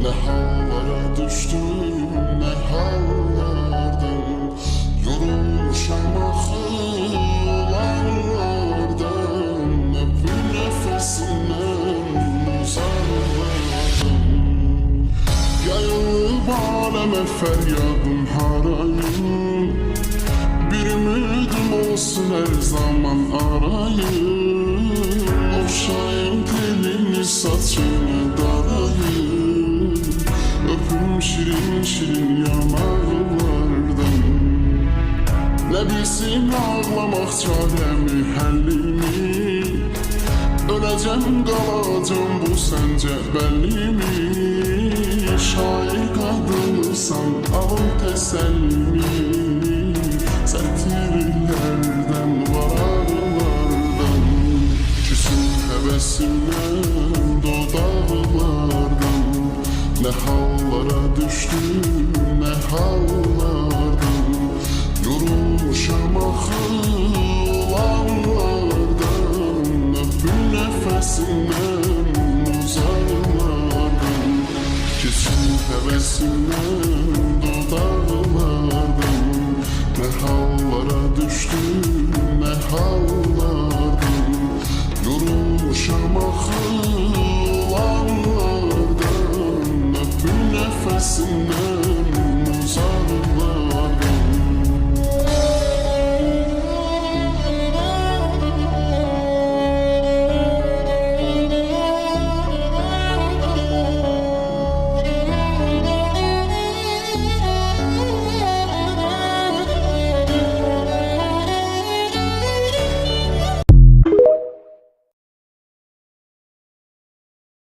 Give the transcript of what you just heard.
Ne hallara düştüm, ne hallardan yorulmuşam axı olanlardan. Öpür nefesinden uzaklardan. Yayılıp aləmə fəryadım harayım. Bir ümidim olsun her zaman arayım. Oxşayım telini saçını darayım. Öpüm şirin şirin yanaqlardan. Ne bilsin ağlamaq çarəmi həllimi. Öləcəm qalacam bu səncə bəllimi. Şair qadınsan alın təsəllimi. Sətirlərdən varaqlardan. Küsün həvəsimdən dodaqlardan. Ne hallara düştüm, ne hallardan yorulmuşam axı olanlardan. Öpür nefesinden uzaklardan. Kesin hevesimden dodaqlardan. Ne hallara düştüm, ne hallardan yorulmuşam axı olanlardan. Öpür nefesinden